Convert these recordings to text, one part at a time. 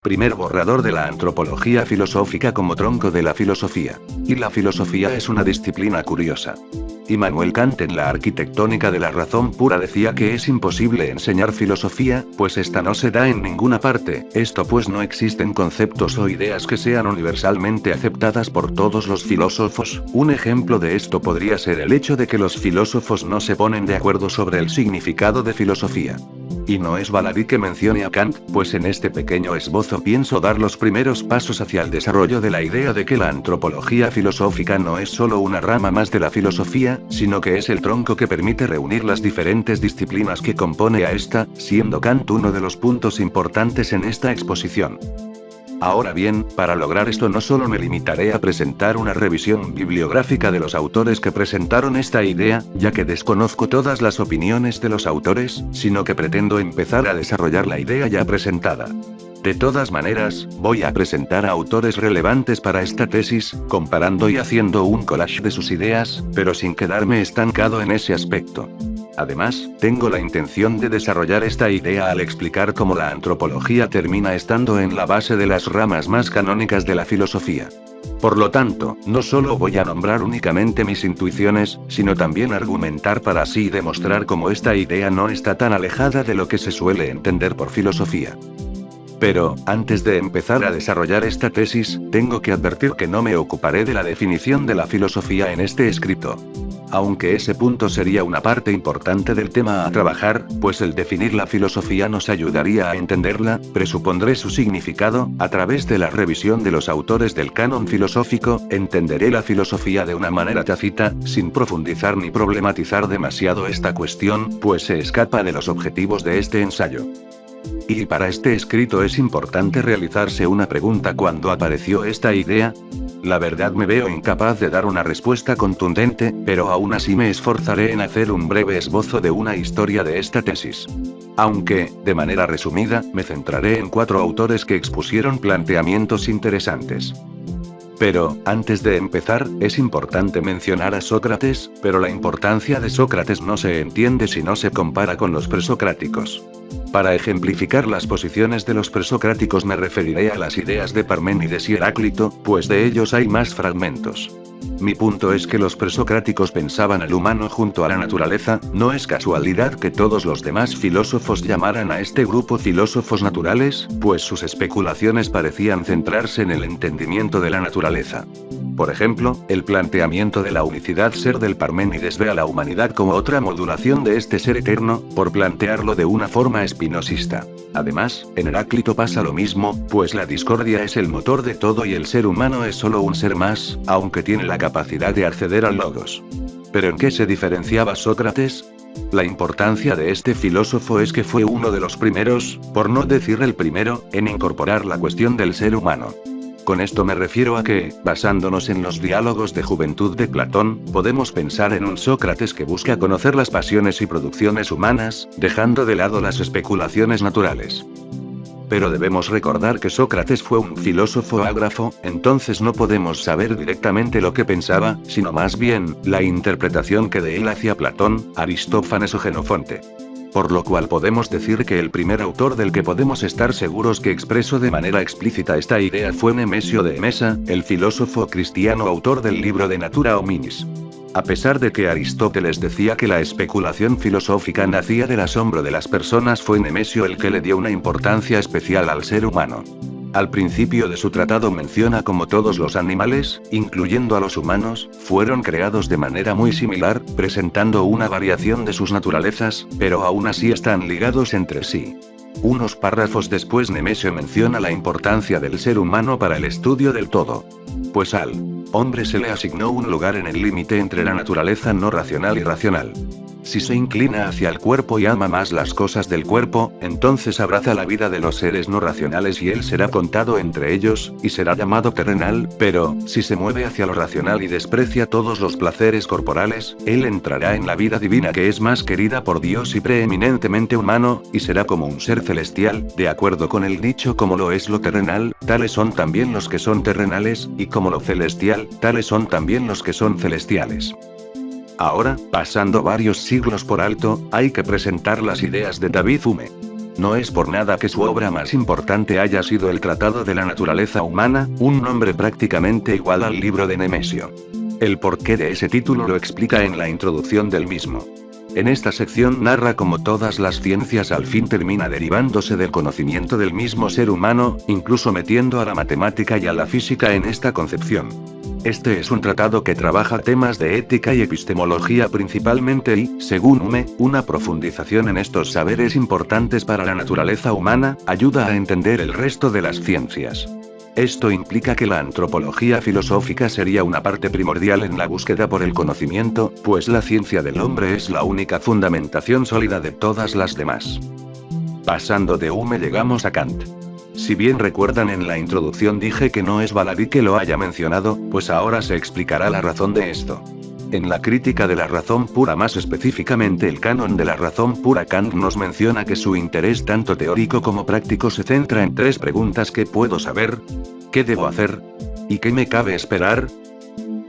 Primer borrador de la antropología filosófica como tronco de la filosofía. Y la filosofía es una disciplina curiosa. Immanuel Kant en la Arquitectónica de la razón pura decía que es imposible enseñar filosofía, pues esta no se da en ninguna parte, esto pues no existen conceptos o ideas que sean universalmente aceptadas por todos los filósofos. Un ejemplo de esto podría ser el hecho de que los filósofos no se ponen de acuerdo sobre el significado de filosofía. Y no es baladí que mencione a Kant, pues en este pequeño esbozo pienso dar los primeros pasos hacia el desarrollo de la idea de que la antropología filosófica no es solo una rama más de la filosofía, sino que es el tronco que permite reunir las diferentes disciplinas que compone a esta, siendo Kant uno de los puntos importantes en esta exposición. Ahora bien, para lograr esto no solo me limitaré a presentar una revisión bibliográfica de los autores que presentaron esta idea, ya que desconozco todas las opiniones de los autores, sino que pretendo empezar a desarrollar la idea ya presentada. De todas maneras, voy a presentar a autores relevantes para esta tesis, comparando y haciendo un collage de sus ideas, pero sin quedarme estancado en ese aspecto. Además, tengo la intención de desarrollar esta idea al explicar cómo la antropología termina estando en la base de las ramas más canónicas de la filosofía. Por lo tanto, no solo voy a nombrar únicamente mis intuiciones, sino también argumentar para así demostrar cómo esta idea no está tan alejada de lo que se suele entender por filosofía. Pero, antes de empezar a desarrollar esta tesis, tengo que advertir que no me ocuparé de la definición de la filosofía en este escrito. Aunque ese punto sería una parte importante del tema a trabajar, pues el definir la filosofía nos ayudaría a entenderla, presupondré su significado, a través de la revisión de los autores del canon filosófico, entenderé la filosofía de una manera tácita, sin profundizar ni problematizar demasiado esta cuestión, pues se escapa de los objetivos de este ensayo. Y para este escrito es importante realizarse una pregunta: ¿cuándo apareció esta idea? La verdad me veo incapaz de dar una respuesta contundente, pero aún así me esforzaré en hacer un breve esbozo de una historia de esta tesis. Aunque, de manera resumida, me centraré en 4 autores que expusieron planteamientos interesantes. Pero, antes de empezar, es importante mencionar a Sócrates, pero la importancia de Sócrates no se entiende si no se compara con los presocráticos. Para ejemplificar las posiciones de los presocráticos me referiré a las ideas de Parménides y Heráclito, pues de ellos hay más fragmentos. Mi punto es que los presocráticos pensaban al humano junto a la naturaleza. No es casualidad que todos los demás filósofos llamaran a este grupo filósofos naturales, pues sus especulaciones parecían centrarse en el entendimiento de la naturaleza. Por ejemplo, el planteamiento de la unicidad ser del Parménides ve a la humanidad como otra modulación de este ser eterno, por plantearlo de una forma espinosista. Además, en Heráclito pasa lo mismo, pues la discordia es el motor de todo y el ser humano es solo un ser más, aunque tiene la capacidad de acceder al logos. ¿Pero en qué se diferenciaba Sócrates? La importancia de este filósofo es que fue uno de los primeros, por no decir el primero, en incorporar la cuestión del ser humano. Con esto me refiero a que, basándonos en los diálogos de juventud de Platón, podemos pensar en un Sócrates que busca conocer las pasiones y producciones humanas, dejando de lado las especulaciones naturales. Pero debemos recordar que Sócrates fue un filósofo ágrafo, entonces no podemos saber directamente lo que pensaba, sino más bien, la interpretación que de él hacía Platón, Aristófanes o Jenofonte. Por lo cual podemos decir que el primer autor del que podemos estar seguros que expresó de manera explícita esta idea fue Nemesio de Emesa, el filósofo cristiano autor del libro de Natura Hominis. A pesar de que Aristóteles decía que la especulación filosófica nacía del asombro de las personas, fue Nemesio el que le dio una importancia especial al ser humano. Al principio de su tratado menciona cómo todos los animales, incluyendo a los humanos, fueron creados de manera muy similar, presentando una variación de sus naturalezas, pero aún así están ligados entre sí. Unos párrafos después Nemesio menciona la importancia del ser humano para el estudio del todo. Pues al hombre se le asignó un lugar en el límite entre la naturaleza no racional y racional. Si se inclina hacia el cuerpo y ama más las cosas del cuerpo, entonces abraza la vida de los seres no racionales y él será contado entre ellos, y será llamado terrenal, pero, si se mueve hacia lo racional y desprecia todos los placeres corporales, él entrará en la vida divina que es más querida por Dios y preeminentemente humano, y será como un ser celestial, de acuerdo con el dicho: como lo es lo terrenal, tales son también los que son terrenales, y como lo celestial, tales son también los que son celestiales. Ahora, pasando varios siglos por alto, hay que presentar las ideas de David Hume. no es por nada que su obra más importante haya sido el Tratado de la Naturaleza Humana, un nombre prácticamente igual al libro de Nemesio. El porqué de ese título lo explica en la introducción del mismo. En esta sección narra cómo todas las ciencias al fin termina derivándose del conocimiento del mismo ser humano, incluso metiendo a la matemática y a la física en esta concepción. Este es un tratado que trabaja temas de ética y epistemología principalmente y, según Hume, una profundización en estos saberes importantes para la naturaleza humana, ayuda a entender el resto de las ciencias. Esto implica que la antropología filosófica sería una parte primordial en la búsqueda por el conocimiento, pues la ciencia del hombre es la única fundamentación sólida de todas las demás. Pasando de Hume llegamos a Kant. Si bien recuerdan en la introducción dije que no es baladí que lo haya mencionado, pues ahora se explicará la razón de esto. En la crítica de la razón pura, más específicamente el canon de la razón pura, Kant nos menciona que su interés tanto teórico como práctico se centra en tres preguntas: ¿qué puedo saber? ¿Qué debo hacer? ¿Y qué me cabe esperar?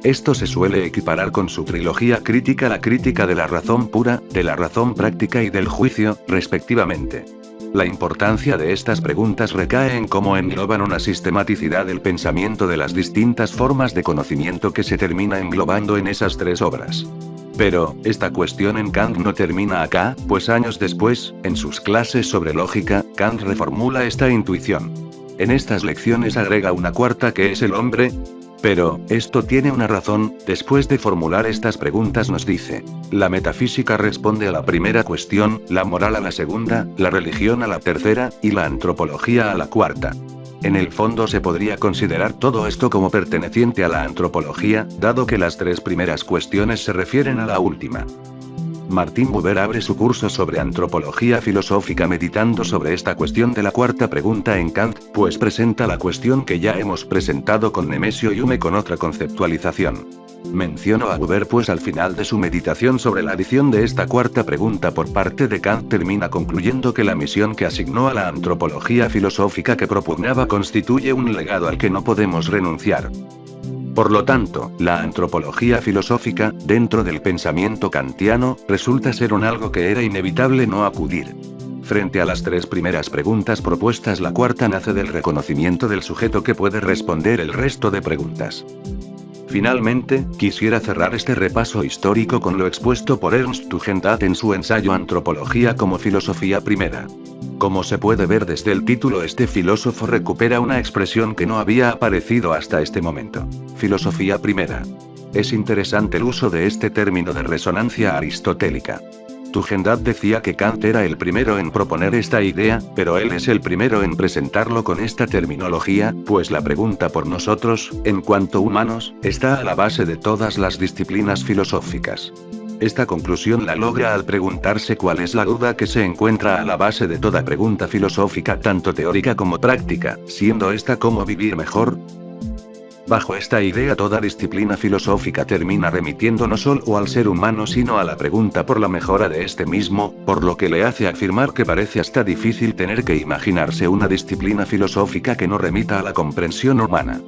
Esto se suele equiparar con su trilogía crítica, la crítica de la razón pura, de la razón práctica y del juicio, respectivamente. La importancia de estas preguntas recae en cómo engloban una sistematicidad del pensamiento de las distintas formas de conocimiento que se termina englobando en esas tres obras. Pero, esta cuestión en Kant no termina acá, pues años después, en sus clases sobre lógica, Kant reformula esta intuición. En estas lecciones agrega una cuarta que es el hombre. Pero, esto tiene una razón. Después de formular estas preguntas nos dice: la metafísica responde a la primera cuestión, la moral a la segunda, la religión a la tercera, y la antropología a la cuarta. En el fondo se podría considerar todo esto como perteneciente a la antropología, dado que las tres primeras cuestiones se refieren a la última. Martin Buber abre su curso sobre antropología filosófica meditando sobre esta cuestión de la cuarta pregunta en Kant, pues presenta la cuestión que ya hemos presentado con Nemesio y Hume con otra conceptualización. Menciono a Buber pues al final de su meditación sobre la adición de esta cuarta pregunta por parte de Kant termina concluyendo que la misión que asignó a la antropología filosófica que propugnaba constituye un legado al que no podemos renunciar. Por lo tanto, la antropología filosófica, dentro del pensamiento kantiano, resulta ser un algo que era inevitable no acudir. Frente a las tres primeras preguntas propuestas, la cuarta nace del reconocimiento del sujeto que puede responder el resto de preguntas. Finalmente, quisiera cerrar este repaso histórico con lo expuesto por Ernst Tugendhat en su ensayo Antropología como filosofía primera. Como se puede ver desde el título, este filósofo recupera una expresión que no había aparecido hasta este momento: filosofía primera. Es interesante el uso de este término de resonancia aristotélica. Tugendhat decía que Kant era el primero en proponer esta idea, pero él es el primero en presentarlo con esta terminología, pues la pregunta por nosotros, en cuanto humanos, está a la base de todas las disciplinas filosóficas. Esta conclusión la logra al preguntarse cuál es la duda que se encuentra a la base de toda pregunta filosófica, tanto teórica como práctica, siendo esta cómo vivir mejor. Bajo esta idea, toda disciplina filosófica termina remitiendo no solo al ser humano sino a la pregunta por la mejora de este mismo, por lo que le hace afirmar que parece hasta difícil tener que imaginarse una disciplina filosófica que no remita a la comprensión humana.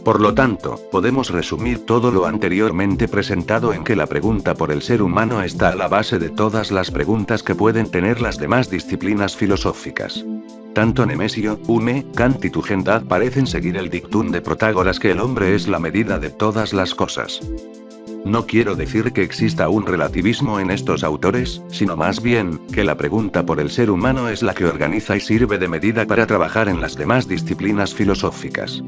Por lo tanto, podemos resumir todo lo anteriormente presentado en que la pregunta por el ser humano está a la base de todas las preguntas que pueden tener las demás disciplinas filosóficas. Tanto Nemesio, Hume, Kant y Tugendhat parecen seguir el dictum de Protágoras que el hombre es la medida de todas las cosas. No quiero decir que exista un relativismo en estos autores, sino más bien, que la pregunta por el ser humano es la que organiza y sirve de medida para trabajar en las demás disciplinas filosóficas.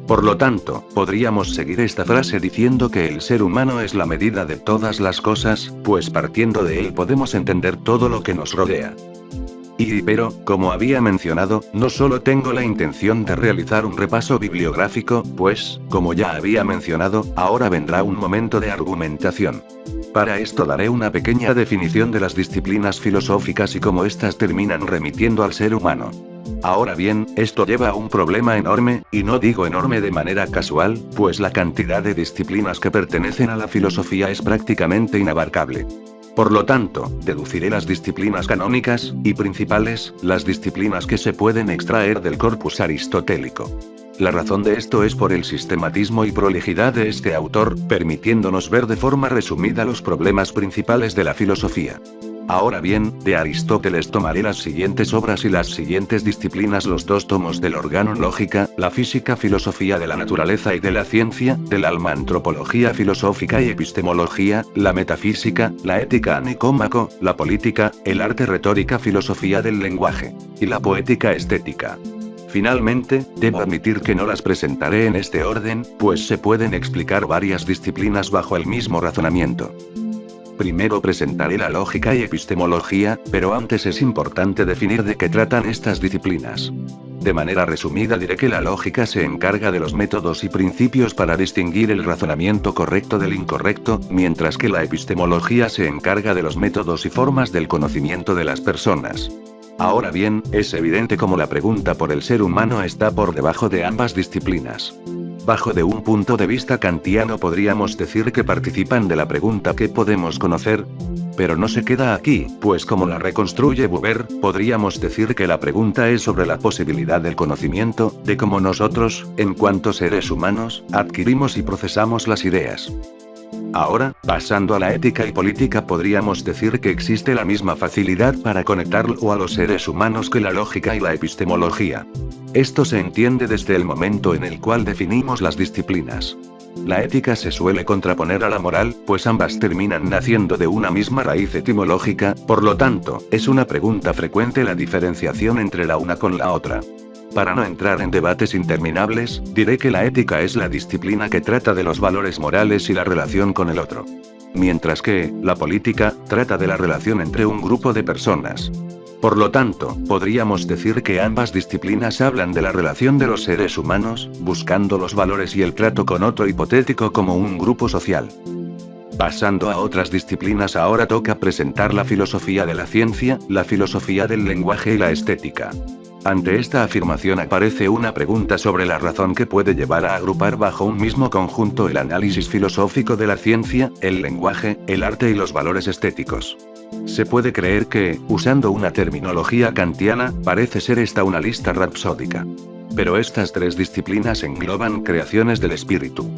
Por lo tanto, podríamos seguir esta frase diciendo que el ser humano es la medida de todas las cosas, pues partiendo de él podemos entender todo lo que nos rodea. Pero, como había mencionado, no solo tengo la intención de realizar un repaso bibliográfico, pues, como ya había mencionado, ahora vendrá un momento de argumentación. Para esto daré una pequeña definición de las disciplinas filosóficas y cómo éstas terminan remitiendo al ser humano. Ahora bien, esto lleva a un problema enorme, y no digo enorme de manera casual, pues la cantidad de disciplinas que pertenecen a la filosofía es prácticamente inabarcable. Por lo tanto, deduciré las disciplinas canónicas, y principales, las disciplinas que se pueden extraer del corpus aristotélico. La razón de esto es por el sistematismo y prolijidad de este autor, permitiéndonos ver de forma resumida los problemas principales de la filosofía. Ahora bien, de Aristóteles tomaré las siguientes obras y las siguientes disciplinas: los 2 tomos del Organon Lógica, la física, filosofía de la naturaleza y de la ciencia, del alma, antropología filosófica y epistemología, la metafísica, la ética, Nicómaco, la política, el arte, retórica, filosofía del lenguaje, y la poética estética. Finalmente, debo admitir que no las presentaré en este orden, pues se pueden explicar varias disciplinas bajo el mismo razonamiento. Primero presentaré la lógica y epistemología, pero antes es importante definir de qué tratan estas disciplinas. De manera resumida diré que la lógica se encarga de los métodos y principios para distinguir el razonamiento correcto del incorrecto, mientras que la epistemología se encarga de los métodos y formas del conocimiento de las personas. Ahora bien, es evidente cómo la pregunta por el ser humano está por debajo de ambas disciplinas. Bajo de un punto de vista kantiano podríamos decir que participan de la pregunta ¿qué podemos conocer? Pero no se queda aquí, pues como la reconstruye Buber, podríamos decir que la pregunta es sobre la posibilidad del conocimiento, de cómo nosotros, en cuanto seres humanos, adquirimos y procesamos las ideas. Ahora, pasando a la ética y política, podríamos decir que existe la misma facilidad para conectarlo a los seres humanos que la lógica y la epistemología. Esto se entiende desde el momento en el cual definimos las disciplinas. La ética se suele contraponer a la moral, pues ambas terminan naciendo de una misma raíz etimológica, por lo tanto, es una pregunta frecuente la diferenciación entre la una con la otra. Para no entrar en debates interminables, diré que la ética es la disciplina que trata de los valores morales y la relación con el otro. Mientras que, la política, trata de la relación entre un grupo de personas. Por lo tanto, podríamos decir que ambas disciplinas hablan de la relación de los seres humanos, buscando los valores y el trato con otro hipotético como un grupo social. Pasando a otras disciplinas, ahora toca presentar la filosofía de la ciencia, la filosofía del lenguaje y la estética. Ante esta afirmación aparece una pregunta sobre la razón que puede llevar a agrupar bajo un mismo conjunto el análisis filosófico de la ciencia, el lenguaje, el arte y los valores estéticos. Se puede creer que, usando una terminología kantiana, parece ser esta una lista rapsódica. Pero estas 3 disciplinas engloban creaciones del espíritu.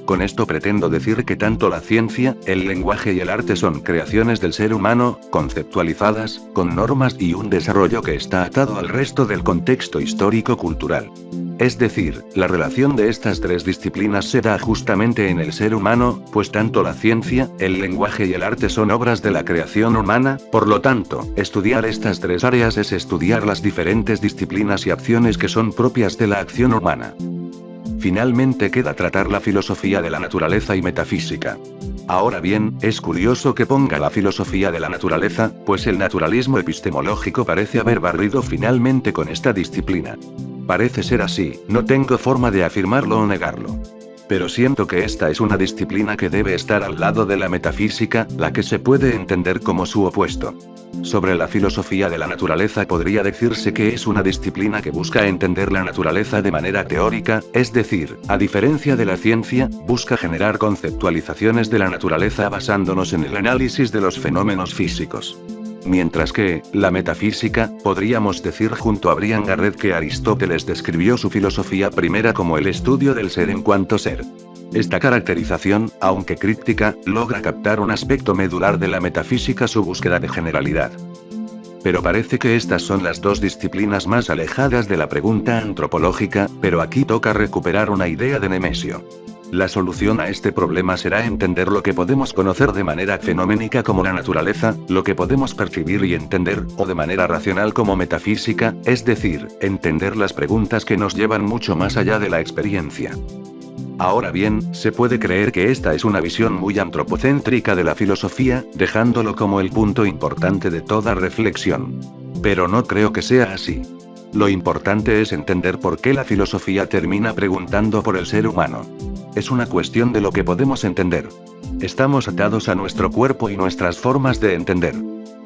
Con esto pretendo decir que tanto la ciencia, el lenguaje y el arte son creaciones del ser humano, conceptualizadas, con normas y un desarrollo que está atado al resto del contexto histórico-cultural. Es decir, la relación de estas 3 disciplinas se da justamente en el ser humano, pues tanto la ciencia, el lenguaje y el arte son obras de la creación humana, por lo tanto, estudiar estas 3 áreas es estudiar las diferentes disciplinas y acciones que son propias de la acción humana. Finalmente queda tratar la filosofía de la naturaleza y metafísica. Ahora bien, es curioso que ponga la filosofía de la naturaleza, pues el naturalismo epistemológico parece haber barrido finalmente con esta disciplina. Parece ser así, no tengo forma de afirmarlo o negarlo. Pero siento que esta es una disciplina que debe estar al lado de la metafísica, la que se puede entender como su opuesto. Sobre la filosofía de la naturaleza podría decirse que es una disciplina que busca entender la naturaleza de manera teórica, es decir, a diferencia de la ciencia, busca generar conceptualizaciones de la naturaleza basándonos en el análisis de los fenómenos físicos. Mientras que, la metafísica, podríamos decir junto a Brian Garrett que Aristóteles describió su filosofía primera como el estudio del ser en cuanto ser. Esta caracterización, aunque críptica, logra captar un aspecto medular de la metafísica, su búsqueda de generalidad. Pero parece que estas son las 2 disciplinas más alejadas de la pregunta antropológica, pero aquí toca recuperar una idea de Nemesio. La solución a este problema será entender lo que podemos conocer de manera fenoménica como la naturaleza, lo que podemos percibir y entender, o de manera racional como metafísica, es decir, entender las preguntas que nos llevan mucho más allá de la experiencia. Ahora bien, se puede creer que esta es una visión muy antropocéntrica de la filosofía, dejándolo como el punto importante de toda reflexión. Pero no creo que sea así. Lo importante es entender por qué la filosofía termina preguntando por el ser humano. Es una cuestión de lo que podemos entender. Estamos atados a nuestro cuerpo y nuestras formas de entender.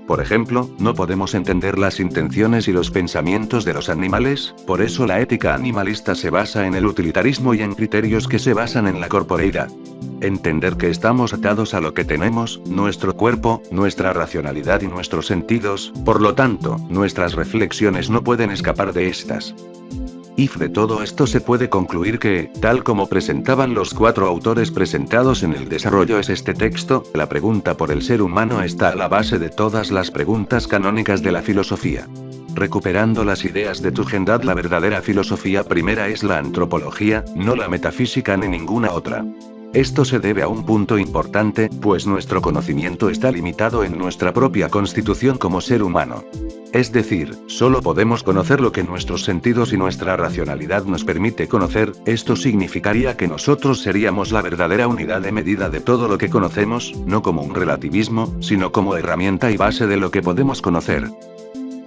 Por ejemplo, no podemos entender las intenciones y los pensamientos de los animales, por eso la ética animalista se basa en el utilitarismo y en criterios que se basan en la corporeidad. Entender que estamos atados a lo que tenemos, nuestro cuerpo, nuestra racionalidad y nuestros sentidos, por lo tanto, nuestras reflexiones no pueden escapar de estas. Y de todo esto se puede concluir que, tal como presentaban los 4 autores presentados en el desarrollo es este texto, la pregunta por el ser humano está a la base de todas las preguntas canónicas de la filosofía. Recuperando las ideas de Tugendhat, la verdadera filosofía primera es la antropología, no la metafísica ni ninguna otra. Esto se debe a un punto importante, pues nuestro conocimiento está limitado en nuestra propia constitución como ser humano. Es decir, solo podemos conocer lo que nuestros sentidos y nuestra racionalidad nos permite conocer. Esto significaría que nosotros seríamos la verdadera unidad de medida de todo lo que conocemos, no como un relativismo, sino como herramienta y base de lo que podemos conocer.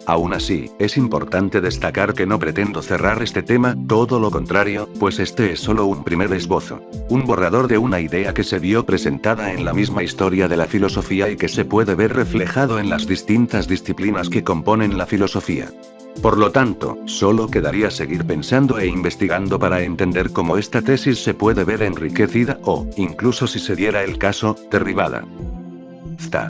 Aún así, es importante destacar que no pretendo cerrar este tema, todo lo contrario, pues este es solo un primer esbozo. Un borrador de una idea que se vio presentada en la misma historia de la filosofía y que se puede ver reflejado en las distintas disciplinas que componen la filosofía. Por lo tanto, solo quedaría seguir pensando e investigando para entender cómo esta tesis se puede ver enriquecida o, incluso si se diera el caso, derribada.